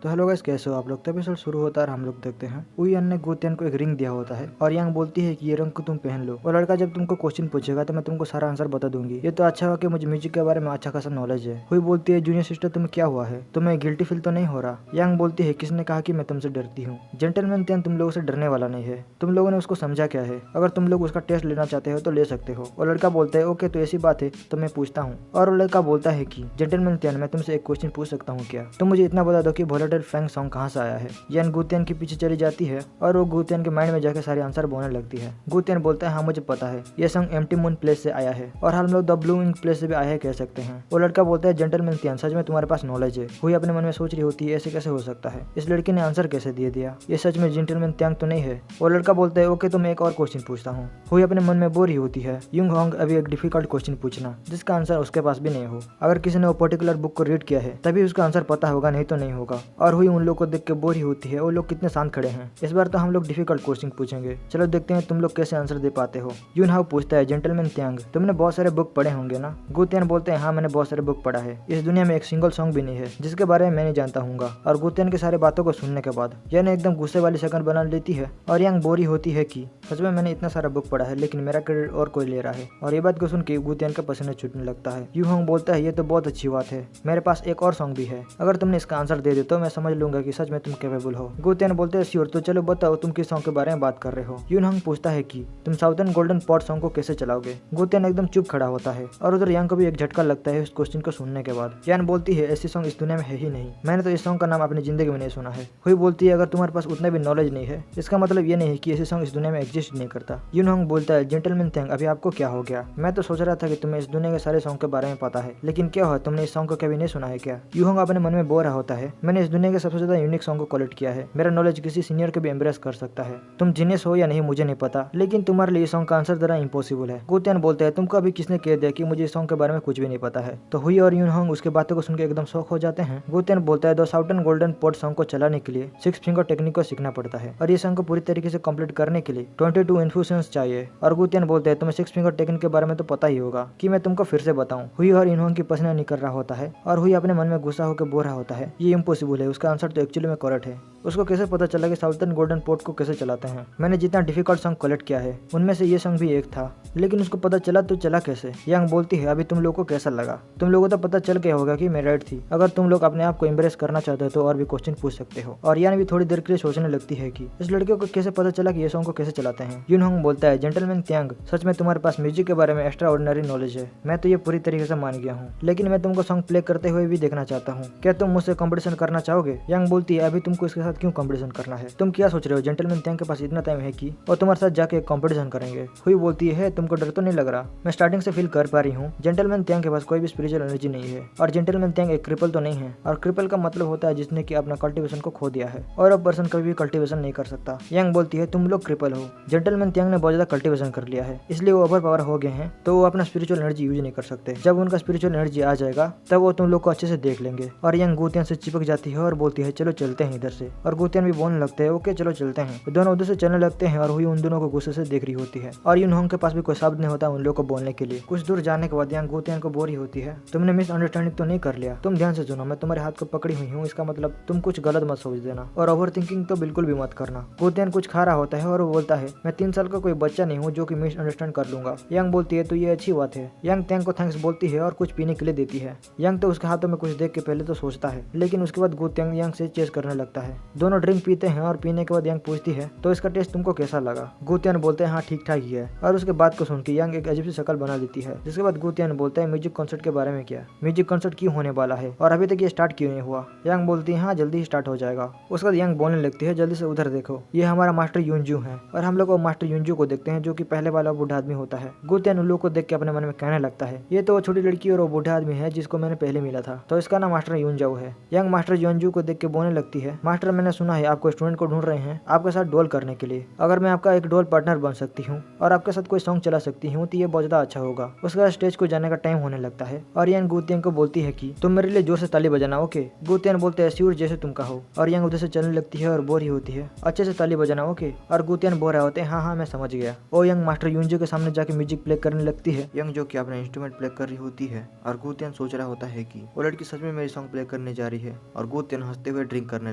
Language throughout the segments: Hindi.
तो हेलो गाइस, कैसे हो आप लोग। तो एपिसोड शुरू होता है और हम लोग देखते हैं उयन ने गुतियन को एक रिंग दिया होता है और यांग बोलती है कि ये रिंग को तुम पहन लो और लड़का जब तुमको क्वेश्चन पूछेगा तो मैं तुमको सारा आंसर बता दूंगी। ये तो अच्छा हुआ कि मुझे म्यूजिक के बारे में अच्छा खासा नॉलेज है। हुई बोलती है जूनियर सिस्टर तुम्हें क्या हुआ है, तुम्हें गिल्टी फील तो नहीं हो रहा। यांग बोलती है किसने कहा कि मैं तुमसे डरती हूँ। जेंटलमैन त्यान तुम लोगों से डरने वाला नहीं है, तुम लोगों ने उसको समझा क्या है। अगर तुम लोग उसका टेस्ट लेना चाहते हो तो ले सकते हो। और लड़का बोलता है ओके तो ऐसी बात है तो मैं पूछता हूँ। और वो लड़का बोलता है कि जेंटलमैन त्यान मैं तुमसे एक क्वेश्चन पूछ सकता हूँ क्या। तुम मुझे इतना बता दो कि वोलेटाइल फैंग सॉन्ग कहाँ से आया है। यान गुतियन के पीछे चली जाती है और वो गुतियन के माइंड में जाकर सारे आंसर बोलने लगती है। गुतियन बोलता है हाँ मुझे पता है, ये सॉन्ग एम्प्टी मून प्लेस से आया है और हम लोग द ब्लू इंक प्लेस से भी आया है कह सकते हैं। वो लड़का बोलता है जेंटलमैन त्यान सच में तुम्हारे पास नॉलेज है। हुई अपने मन में सोच रही होती है ऐसे कैसे हो सकता है, इस लड़की ने आंसर कैसे दे दिया, ये सच में जेंटलमैन त्यान तो नहीं है। वो लड़का बोलता है ओके तो मैं एक और क्वेश्चन पूछता हूँ। हुई अपने मन में बोर ही होती है युंग होंग अभी एक डिफिकल्ट क्वेश्चन पूछना जिसका आंसर उसके पास भी नहीं हो। अगर किसी ने वो पर्टिकुलर बुक को रीड किया है तभी उसका आंसर पता होगा, नहीं तो नहीं होगा। और हुई उन लोग को देख के बोर ही होती है, वो लोग कितने शांत खड़े हैं। इस बार तो हम लोग डिफिकल्ट क्वेश्चन पूछेंगे, चलो देखते हैं तुम लोग कैसे आंसर दे पाते हो। यून हाउ पूछता है जेंटलमैन त्यांग तुमने बहुत सारे बुक पढ़े होंगे ना। गुतियन बोलते हैं हाँ मैंने बहुत सारे बुक पढ़ा है, इस दुनिया में एक सिंगल सॉन्ग भी नहीं है जिसके बारे में मैं नहीं जानता हूँ। और गुतियन के सारे बातों को सुनने के बाद यान एकदम गुस्से वाली शक्ल बना लेती है और यांग बोरी होती है कि सच में मैंने इतना सारा बुक पढ़ा है लेकिन मेरा क्रेडिट और कोई ले रहा है। और ये बात को सुन के गुतियन का पसीना छूटने लगता है। यू होंग बोलता है ये तो बहुत अच्छी बात है, मेरे पास एक और सॉन्ग भी है, अगर तुमने इसका आंसर दे दे तो मैं समझ लूंगा कि सच में तुम कैपेबल हो। गुतियन बोलते हैं श्योर, तो चलो बताओ तुम किस सॉन्ग के बारे में बात कर रहे हो। यून हंग पूछता है कि तुम साउथर्न गोल्डन पॉट सॉन्ग को कैसे चलाओगे। गुतियन एकदम चुप खड़ा होता है और उधर यांग को भी एक झटका लगता है इस क्वेश्चन को सुनने के बाद। यान बोलती है ऐसी सॉन्ग इस दुनिया में है ही नहीं, मैंने तो इस सॉन्ग का नाम अपनी जिंदगी में नहीं सुना है। हुई बोलती है अगर तुम्हारे पास उतना भी नॉलेज नहीं है इसका मतलब ये नहीं है कि ऐसी सॉन्ग इस दुनिया में एग्जिस्ट नहीं करता। यून हंग बोलता है जेंटलमैन थैंक अभी आपको क्या हो गया, मैं तो सोच रहा था कि तुम्हें इस दुनिया के सारे सॉन्ग के बारे में पता है, लेकिन क्या हुआ तुमने इस सॉन्ग को कभी नहीं सुना है क्या। यू हंग अपने मन में बोल रहा होता है मैंने इस दुनिया के सबसे ज्यादा यूनिक सॉन्ग को कलेक्ट किया है, मेरा नॉलेज किसी सीनियर को भी एम्ब्रेस कर सकता है। तुम जीनियस हो या नहीं मुझे नहीं पता, लेकिन तुम्हारे लिए सॉन्ग का आंसर देना इम्पॉसिबल है। गुतियन बोलते हैं तुमको अभी किसने कह दिया कि मुझे इस सॉन्ग के बारे में कुछ भी नहीं पता है। तो हुई और यून हंग उसके बातों को सुनकर एकदम शौक हो जाते हैं। गुतियन बोलता है दो साउथर्न गोल्डन पॉट सॉन्ग को चलाने के लिए 6 फिंगर टेक्निक को सीखना पड़ता है और ये सॉन्ग को पूरी तरीके से कंप्लीट करने के लिए 22 इन्फ्यूजन्स चाहिए। और गुतियन बोलते हैं तुम्हें 6 फिंगर टेक्निक के बारे में तो पता ही होगा कि मैं तुमको फिर से बताऊं। हुई और इन की पसीना निकल रहा होता है और हुई अपने मन में गुस्सा होकर बोल रहा होता है ये इम्पॉसिबल है, उसका आंसर तो एक्चुअली में करेक्ट है। उसको कैसे पता चला कि साउथर्न गोल्डन पोर्ट को कैसे चलाते हैं, मैंने जितना डिफिकल्ट सॉन्ग कलेक्ट किया है उनमें से ये सॉन्ग भी एक था, लेकिन उसको पता चला तो चला कैसे। यांग बोलती है अभी तुम लोगों को कैसा लगा, तुम लोगों को तो पता चल गया होगा कि मैं राइट थी, अगर तुम लोग अपने आप को इम्प्रेस करना चाहते हो तो और भी क्वेश्चन पूछ सकते हो। और यान भी थोड़ी देर के लिए सोचने लगती है कि इस लड़के को कैसे पता चला कि ये सॉन्ग को कैसे चलाते हैं। यून होंग बोलता है जेंटलमैन त्यांग सच में तुम्हारे पास म्यूजिक के बारे में एक्स्ट्रा ऑर्डिनरी नॉलेज है, मैं तो ये पूरी तरीके से मान गया हूँ, लेकिन मैं तुमको सॉन्ग प्ले करते हुए भी देखना चाहता हूँ, क्या तुम मुझसे कॉम्पिटिशन करना चाहोगे। यांग बोलती है अभी तुमको इसके साथ क्यों कॉम्पिटिशन करना है, तुम क्या सोच रहे हो जेंटलमैन त्यांग के पास इतना टाइम है कि और तुम्हारे साथ जाके कॉम्पिटिशन करेंगे। हुई बोलती है तुमको डर तो नहीं लग रहा, मैं स्टार्टिंग से फील कर पा रही हूँ जेंटलमैन त्यांग के पास कोई भी स्पिरिचुअल एनर्जी नहीं है और जेंटलमैन त्यांग एक क्रिपल तो नहीं है, और क्रिपल का मतलब होता है जिसने कि अपना कल्टीवेशन को खो दिया है और अब पर्सन कभी भी कल्टीवेशन नहीं कर सकता। यांग बोलती है तुम लोग क्रिपल हो, जेंटलमैन त्यांग ने बहुत ज्यादा कल्टीवेशन कर लिया है इसलिए वो ओवर पावर हो गए हैं, तो वो अपना स्पिरिचुअल एनर्जी यूज नहीं कर सकते। जब उनका स्पिरिचुअल एनर्जी आ जाएगा तब वो तुम लोग को अच्छे से देख लेंगे। और यांग गुतियन से चिपक जाती है और बोलती है चलो चलते हैं इधर से, और गुतियन भी बोलने लगते हैं ओके चलो चलते हैं। दोनों उधर से चलने लगते हैं और हुई उन दोनों को गुस्से से देख रही होती है और यून होंग के पास भी कोई शब्द नहीं होता उन लोगों को बोलने के लिए। कुछ दूर जाने के बाद यांग गुतियन को बोरी होती है तुमने मिसअंडरस्टैंडिंग तो नहीं कर लिया, तुम ध्यान से सुनो, मैं तुम्हारे हाथ को पकड़ी हुई हूँ, इसका मतलब तुम कुछ गलत मत सोच देना और ओवर थिंकिंग तो बिल्कुल भी मत करना। गुतियन कुछ खा रहा होता है और वो बोलता है मैं 3 साल का कोई बच्चा नहीं हूँ जो कि मिसअंडरस्टैंड कर लूंगा। यांग बोलती है तो ये अच्छी बात है। यांग त्यांग को थैंक्स बोलती है और कुछ पीने के लिए देती है। यांग तो उसके हाथों में कुछ देख के पहले तो सोचता है, लेकिन उसके बाद गुतियन यांग से चेस करने लगता है। दोनों ड्रिंक पीते हैं और पीने के बाद यांग पूछती है तो इसका टेस्ट तुमको कैसा लगा। गुतियन बोलते हैं हाँ ठीक ठाक ही है, और उसके बात को सुन के यांग एक अजीब सी शक्ल बना देती है। जिसके बाद गुतियन बोलता है म्यूजिक कॉन्सर्ट के बारे में क्या, म्यूजिक कॉन्सर्ट क्यों होने वाला है और अभी तक ये स्टार्ट क्यों नहीं हुआ। यांग बोलती है हाँ जल्दी ही स्टार्ट हो जाएगा। उसके बाद यांग बोलने लगती है जल्दी से उधर देखो, ये हमारा मास्टर यूनजू है, और हम लोग वो मास्टर यूनजू को देखते हैं जो कि पहले वाला बूढ़ा आदमी होता है। गुतियन उन लोग को देख के अपने मन में कहने लगता है ये तो वो छोटी लड़की और वो बूढ़ा आदमी है जिसको मैंने पहले मिला था, तो इसका नाम मास्टर यूनजाऊ है। यांग मास्टर यूनजू को देख के बोलने लगती है मास्टर मैंने सुना है आपको स्टूडेंट को ढूंढ रहे हैं आपके साथ डोल करने के लिए। अगर मैं आपका एक डोल पार्टनर बन सकती हूँ और आपके साथ कोई सॉन्ग चला सकती हूँ तो ये बहुत ज्यादा अच्छा होगा। उसके बाद स्टेज को जाने का टाइम होने लगता है और यांग गुतियन को बोलती है कि तुम मेरे लिए जोर से ताली बजाना। ओके, गुतियन बोलते हैं श्योर, जैसे तुम कहो। और यांग उधर से चलने लगती है और बोर ही होती है। अच्छे से ताली बजाना। ओके, और गुतियन बोल रहे होते हैं हाँ हाँ मैं समझ गया। और यंग मास्टर यूंजो के सामने जाके म्यूजिक प्ले करने लगती है। यंग जो कि अपना इंस्ट्रूमेंट प्ले कर रही होती है और गुतियन सोच रहा होता है कि वो लड़की सच में मेरी सॉन्ग प्ले करने जा रही है। और गुतियन हंसते हुए ड्रिंक करने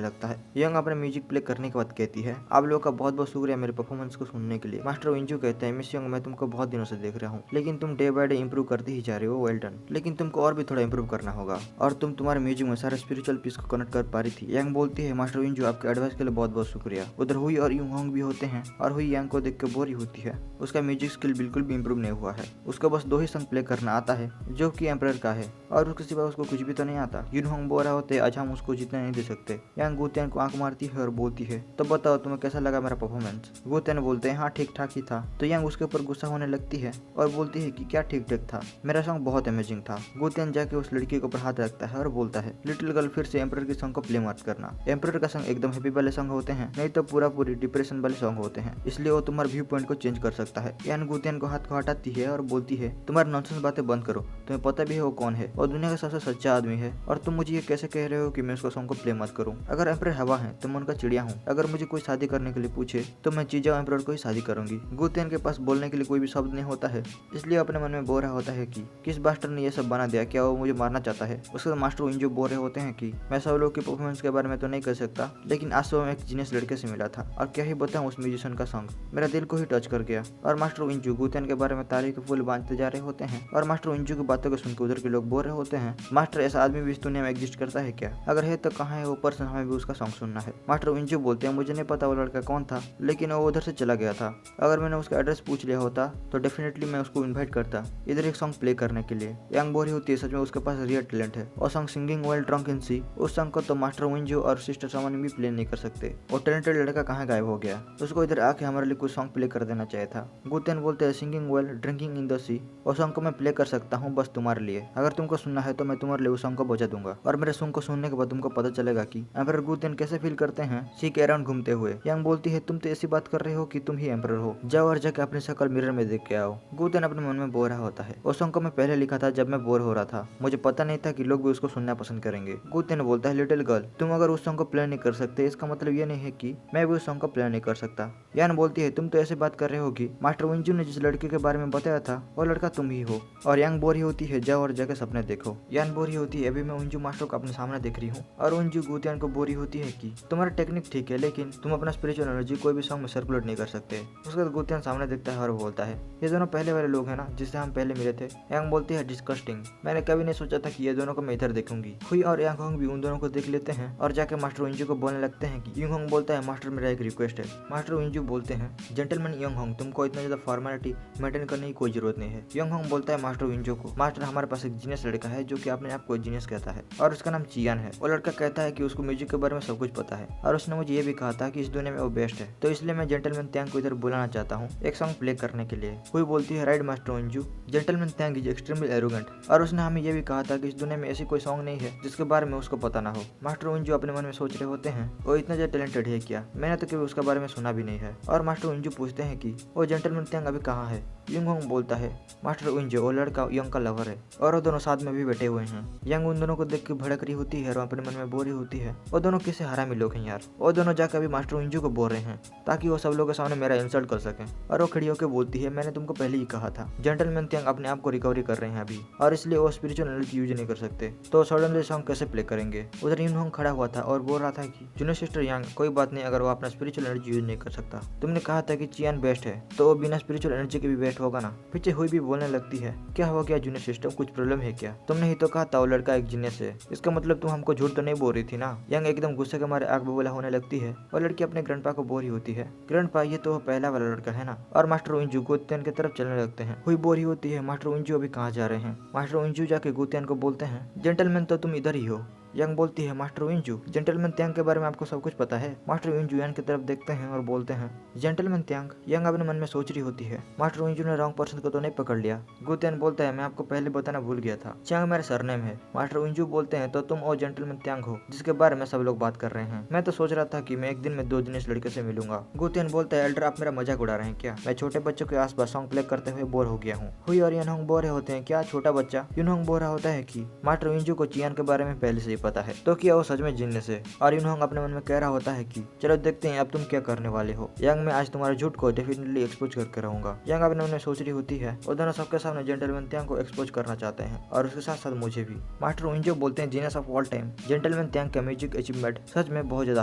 लगता है। यंग अपने म्यूजिक प्ले करने के बाद कहती है आप लोगों का बहुत बहुत शुक्रिया मेरे परफॉर्मेंस को सुनने के लिए। मास्टर यूंजो कहते हैं मिस यंग मैं तुमको बहुत दिनों से देख रहा हूँ, लेकिन तुम डे बाय डे इंप्रूव करते ही जा रहे हो। वेल डन, लेकिन तुमको और भी थोड़ा इंप्रूव करना होगा। और तुम तुम्हारे म्यूजिक में सारे स्पिरिचुअल पीस को कनेक्ट कर पा रही थी। यंग बोलती है मास्टर यूंजो आपके एडवाइस के लिए बहुत बहुत शुक्रिया। उधर हुई और यूंग भी होते हैं और हुई यांग को देख के बोर ही होती है। उसका म्यूजिक स्किल बिल्कुल भी इंप्रूव नहीं हुआ है। उसको बस 2 ही सॉन्ग प्ले करना आता है जो कि एम्परर का है और उसके सिवा उसको कुछ भी तो नहीं आता। यूनहोंग बोल रहा होते आज हम उसको जीतने नहीं दे सकते। यांग गुतियन को आंख मारती है और बोलती है तो बताओ तुम्हें कैसा लगा मेरा परफॉर्मेंस। गुतियन बोलते हैं हाँ ठीक ठाक ही था। तो यांग उसके ऊपर गुस्सा होने लगती है और बोलती है कि क्या ठीक ठाक था, मेरा सॉन्ग बहुत अमेजिंग था। गुतियन जाके उस लड़की के ऊपर हाथ रखता है और बोलता है लिटिल गर्ल फिर से एम्परर के सॉन्ग को प्ले मत करना। एम्परर का सॉन्ग एकदम हैप्पी वाले सॉन्ग होते हैं, नहीं तो पूरी डिप्रेशन वाले सॉन्ग होते हैं, इसलिए वो तुम्हारे व्यू पॉइंट को चेंज कर सकता है। यान गुतियन को हाथ को हटाती है और बोलती है तुम्हारी नॉनसेंस बातें बंद करो, तुम्हें पता भी है वो कौन है और दुनिया का सबसे सच्चा आदमी है और तुम मुझे ये कैसे कह रहे हो कि मैं उसका सॉन्ग को प्ले मत करूं। अगर एम्परर हवा है तो मैं उनका चिड़िया हूँ। अगर मुझे कोई शादी करने के लिए पूछे तो मैं चीजा एम्परर को ही शादी करूंगी। गुतियन के पास बोलने के लिए कोई भी शब्द नहीं होता है, इसलिए अपने मन में बोल रहा होता है कि किस बास्टर ने ये सब बना दिया, क्या वो मुझे मारना चाहता है। उसके बाद मास्टर इंजो बोल रहे होते हैं कि मैं सब लोग की परफॉर्मेंस के बारे में तो नहीं कह सकता, लेकिन आज सुबह मैं एक जीनियस लड़के से मिला था और क्या ही बताऊं उस म्यूजिशियन का सॉन्ग मेरा दिल को ही टच कर गया। और मास्टर इंजू गुतियन के बारे में तारीफ के फूल बांधते जा रहे होते हैं और मास्टर इंजू की बातों को सुनकर उधर के लोग बोल रहे होते हैं मास्टर ऐसा आदमी भी इस दुनिया में एग्जिस्ट करता है क्या, अगर है तो कहाँ है वो पर्सन, हमें भी उसका सॉन्ग सुनना है। मास्टर इंजू बोलते हैं मुझे नहीं पता वो लड़का कौन था, लेकिन वो उधर से चला गया था। अगर मैंने उसका एड्रेस पूछ लिया होता तो डेफिनेटली मैं उसको इन्वाइट करता इधर एक सॉन्ग प्ले करने के लिए। यंग बोरी होती है, सच में उसके पास रियल टैलेंट है। और song singing well drunk in sea, उस सॉन्ग को तो मास्टर विंजो और सिस्टर समन भी प्ले नहीं कर सकते। और टैलेंटेड लड़का कहाँ गायब हो गया, उसको इधर आके हमारे लिए कुछ सॉन्ग प्ले कर देना चाहिए था। गुतियन बोलते हैं singing well drinking in the sea, और सॉन्ग को मैं प्ले कर सकता हूँ बस तुम्हारे लिए, अगर तुमको सुनना है तो मैं तुम्हारे लिए उस सॉन्ग को बजा दूंगा और मेरे सॉन्ग को सुनने के बाद तुमको पता चलेगा कि एम्परर गुतियन कैसे फील करते हैं सी के अराउंड घूमते हुए। यंग बोलती है तुम तो ऐसी बात कर रहे हो कि तुम ही एम्परर हो, जाओ और जाके अपनी शक्ल मिरर में देख के आओ। गुतियन अपने मन में बोल रहा होता है उस सॉन्ग को मैं पहले लिखा था जब मैं बोर हो रहा था, मुझे पता नहीं था कि लोग भी उसको सुनना पसंद करेंगे। गुतियन बोलता है लिटिल गर्ल तुम अगर उस सॉन्ग को प्ले नहीं कर सकते इसका मतलब ये नहीं है कि मैं भी उस सॉन्ग को प्ले नहीं कर सकता। यान बोलती है तुम तो ऐसे बात कर रहे हो कि मास्टर विंजू ने जिस लड़के के बारे में बताया था वो लड़का तुम ही हो। और यंग बोरी होती है जाओ और जाके सपने देखो। यान बोरी होती है अभी मैं विंजू मास्टर को अपने सामने देख रही हूँ। और विंजू गुतियन को बोरी होती है कि तुम्हारा टेक्निक ठीक है लेकिन तुम अपना स्पिरिचुअल एनर्जी कोई भी सॉन्ग में सर्कुलेट नहीं कर सकते। उसके बाद गुतियन सामने देखता है और बोलता है ये दोनों पहले वाले लोग हैं ना जिससे हम पहले मिले थे। यंग बोलती है डिस्कस्टिंग, मैंने कभी नहीं सोचा था कि ये दोनों को मैं इधर देखूंगी। हुई और यंग होंग भी उन दोनों को देख लेते हैं और जाके मास्टर विंजू को बोलने लगते हैं कि यंग होंग बोलता है मास्टर मेरा एक रिक्वेस्ट है। मास्टर विंजू बोलते हैं जेंटलमैन यंग होंग तुमको इतना ज्यादा फॉर्मेलिटी मेंटेन करने की कोई जरूरत नहीं है। यंग होंग बोलता है मास्टर विंजू को मास्टर हमारे पास एक जीनियस लड़का है जो कि अपने आप को जीनियस कहता है और उसका नाम चियान है। वो लड़का कहता है कि उसको म्यूजिक के बारे में सब कुछ पता है और उसने मुझे ये भी कहा था कि इस दुनिया में वो बेस्ट है, तो इसलिए मैं जेंटलमैन त्यांग को इधर बुलाना चाहता हूँ एक सॉन्ग प्ले करने के लिए। कोई बोलती है राइट मास्टर विंजू, जेंटलमैन त्यांग इज एक्सट्रीमली एरोगेंट और उसने हमें ये भी कहा था कि इस दुनिया में ऐसी कोई सॉन्ग नहीं है जिसके बारे में उसको पता ना हो। मास्टर विंजू अपने मन में सोच रहे होते हैं वो इतना ज्यादा टैलेंटेड है क्या, मैंने तो कभी उसके बारे में सुना भी नहीं है। और मास्टर विंजू पूछते हैं कि वो जेंटलमैन त्यांग अभी कहाँ है। यंग होंग बोलता है मास्टर विंजू वो लड़का यंग का लवर है और वो दोनों साथ में भी बैठे हुए हैं। यंग उन दोनों को देख के भड़क रही होती है और अपने मन में बोल रही होती है वो दोनों किसे हरामी लोग हैं यार। वो दोनों जाकर अभी मास्टर विंजू को बोल रहे हैं ताकि वो सब लोगों के सामने मेरा इंसल्ट कर सकें। और वो खड़ी होकर बोलती है मैंने तुमको पहले ही कहा था जेंटलमैन त्यांग अपने आप को रिकवरी कर रहे हैं अभी और इसलिए वो स्पिरिचुअल एनर्जी यूज नहीं कर सकते, तो सडनली सॉन्ग कैसे प्ले करेंगे। उधर यंग होंग खड़ा हुआ था और बोल रहा था कि जूनियर सिस्टर यांग कोई बात नहीं, अगर वो अपना स्पिरिचुअल एनर्जी यूज नहीं कर सकता, तुमने कहा था कि चियान बेस्ट है तो वो बिना स्पिरिचुअल एनर्जी के भी बेस्ट होगा ना। पीछे हुई भी बोलने लगती है क्या हो गया जूनियर सिस्टर, कुछ प्रॉब्लम है क्या, तुमने ही तो कहा था वो लड़का एक जीनियस है, इसका मतलब तुम हमको झूठ तो नहीं बोल रही थी ना। यंग एकदम गुस्से के मारे आग बबूला होने लगती है और लड़की अपने ग्रैंडपा को बोल रही होती है ग्रैंडपा ये तो पहला वाला लड़का है ना। और मास्टर विंजू गुतियन की तरफ चलने लगते हैं। हुई बोल रही होती है मास्टर विंजू अभी कहाँ जा रहे हैं। मास्टर विंजू जाके गुतियन को बोलते हैं जेंटलमैन तो तुम इधर ही हो। यंग बोलती है मास्टर विंजू, जेंटलमैन त्यांग के बारे में आपको सब कुछ पता है। मास्टर विंजू यांग की तरफ देखते हैं और बोलते हैं जेंटलमैन त्यांग। यंग अपने मन में सोच रही होती है मास्टर विंजू ने रॉन्ग पर्सन को तो नहीं पकड़ लिया। गुतियन बोलता है मैं आपको पहले बताना भूल गया था, च्यांग मेरा सरनेम है। मास्टर विंजू बोलते हैं तो तुम और जेंटलमैन त्यांग हो जिसके बारे में सब लोग बात कर रहे हैं। मैं तो सोच रहा था कि मैं एक दिन में 2 दिन इस लड़के से मिलूंगा। गुतियन बोलता है एल्डर आप मेरा मजाक उड़ा रहे हैं क्या? मैं छोटे बच्चों के आसपास सॉन्ग प्ले करते हुए बोर हो गया हूँ। हुई और यूनहोंग बोर होते हैं क्या? छोटा बच्चा यूनहोंग बोल रहा होता है कि मास्टर विंजू को चियान के बारे में पहले से ही पता है, तो क्या वो सच में जीनियस है? और यूनहोंग अपने मन में कह रहा होता है कि चलो देखते हैं अब तुम क्या करने वाले हो। यंग मैं आज तुम्हारे झूठ को डेफिनेटली एक्सपोज करके रहूंगा। यंग अपने मन में सोच रही होती है और दोनों सबके सामने जेंटलमैन त्यांग को एक्सपोज करना चाहते हैं और उसके साथ साथ मुझे भी। मास्टर विंजू बोलते हैं genius of all time. Gentleman त्यांग का म्यूजिक अचीवमेंट सच में बहुत ज्यादा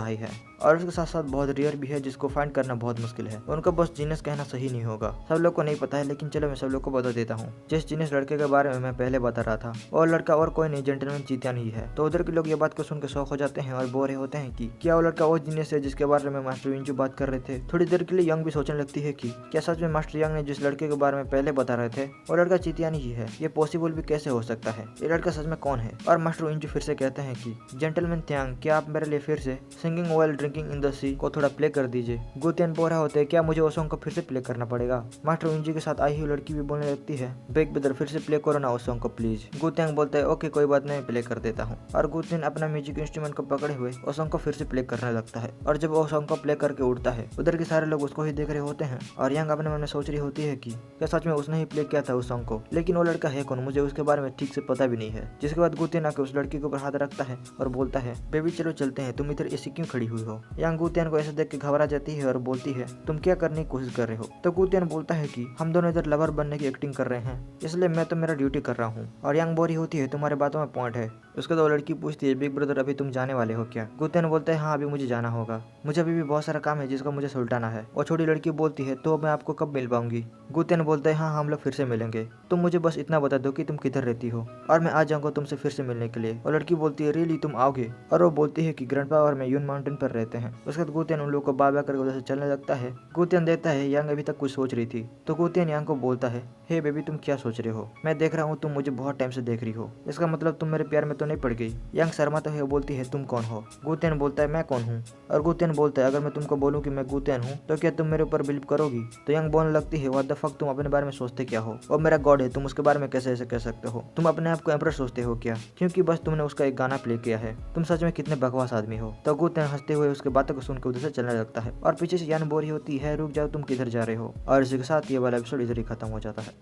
हाई है और उसके साथ साथ बहुत रेयर भी है जिसको फाइंड करना बहुत मुश्किल है। उनका बस जीनियस कहना सही नहीं होगा। सब लोग को नहीं पता है लेकिन चलो मैं सब लोग को बता देता हूँ। जिस जीनियस लड़के के बारे में मैं पहले बता रहा था और लड़का और कोई नहीं जेंटलमैन चियान ही है। तो उधर के लोग ये बात को सुन के शौक हो जाते हैं और बोर होते हैं कि क्या वो लड़का वो जीनियस है जिसके बारे में मास्टर विंजू बात कर रहे थे। थोड़ी देर के लिए यंग भी सोचने लगती है कि क्या सच में मास्टर यंग ने जिस लड़के के बारे में पहले बता रहे थे वो लड़का चियान ही है? ये पॉसिबल भी कैसे हो सकता है? ये लड़का सच में कौन है? और मास्टर विंजू फिर से कहते हैं कि जेंटलमैन त्यांग क्या आप मेरे लिए फिर से singing while drinking in the sea को थोड़ा प्ले कर दीजिए। गुतियन बोल रहा होता है क्या मुझे वो सॉन्ग को फिर से प्ले करना पड़ेगा? मास्टर विंजू के साथ आई हुई लड़की भी बोलने लगती है बेग ब्रदर फिर से प्ले करो ना उस सॉन्ग को प्लीज। गुतियन बोलता है ओके कोई बात नहीं प्ले कर देता हूँ। और गुतियन अपना म्यूजिक इंस्ट्रूमेंट को पकड़े हुए उस सॉन्ग को फिर से प्ले करने लगता है और जब वो सॉन्ग को प्ले करके उड़ता है उधर के सारे लोग उसको ही देख रहे होते हैं और यंग अपने मन में सोच रही होती है कि क्या सच में उसने ही प्ले किया था उस सॉन्ग को? लेकिन वो लड़का है कौन? मुझे उसके बारे में ठीक से पता भी नहीं है। जिसके बाद गुतियन आके उस लड़की के ऊपर हाथ रखता है और बोलता है बेबी चलो चलते हैं, तुम इधर ऐसी क्यों खड़ी हुई हो? यंग गुतियन को ऐसे देख के घबरा जाती है और बोलती है तुम क्या करने की कोशिश कर रहे हो? तो गुतियन बोलता है कि हम दोनों इधर लवर बनने की एक्टिंग कर रहे हैं इसलिए मैं तो मेरा ड्यूटी कर रहा हूँ। और यंग बोरी होती है तुम्हारे बातों में पॉइंट है। उसके बाद वो लड़की पूछती है बिग ब्रदर अभी तुम जाने वाले हो क्या? गुतियन बोलता है हाँ अभी मुझे जाना होगा, मुझे अभी भी बहुत सारा काम है जिसको मुझे सुलटाना है। और छोटी लड़की बोलती है तो मैं आपको कब मिल पाऊंगी? गुतियन बोलता है हाँ हम लोग फिर से मिलेंगे, तुम मुझे बस इतना बता दो कि तुम किधर रहती हो और मैं आ जाऊंगा तुमसे फिर से मिलने के लिए। और लड़की बोलती है रियली तुम आओगे? और वो बोलती है कि ग्रैंडपा और मैं यून माउंटेन पर रहते हैं। उसके बाद गुतियन उन लोग को बाबा करके उधर से चलने लगता है। गुतियन देखता है यंग अभी तक कुछ सोच रही थी तो गुतियन यंग को बोलता है हे बेबी तुम क्या सोच रहे हो? मैं देख रहा हूँ तुम मुझे बहुत टाइम से देख रही हो, इसका मतलब तुम मेरे प्यार में तो नहीं पड़ गई? यंग शर्माता है बोलती है तुम कौन हो? गुतियन बोलता है मैं कौन हूँ? और गुतियन बोलता है अगर मैं तुमको बोलूँ कि मैं गुतियन हूँ तो क्या तुम मेरे ऊपर बिलीव करोगी? तो यंग बोलने लगती है व्हाट द फक तुम अपने बारे में सोचते क्या हो? और मेरा गॉड है तुम उसके बारे में कैसे ऐसे कह सकते हो? तुम अपने आप को एम्परर सोचते हो क्या क्योंकि बस तुमने उसका एक गाना प्ले किया है? तुम सच में कितने बकवास आदमी हो। तो गुतियन हंसते हुए उसके बातों को सुनकर उधर से चलने लगता है और पीछे से यान बोरी होती है रुक जाओ तुम किधर जा रहे हो। और इसी के साथ ये वाला एपिसोड इधर ही खत्म हो जाता है।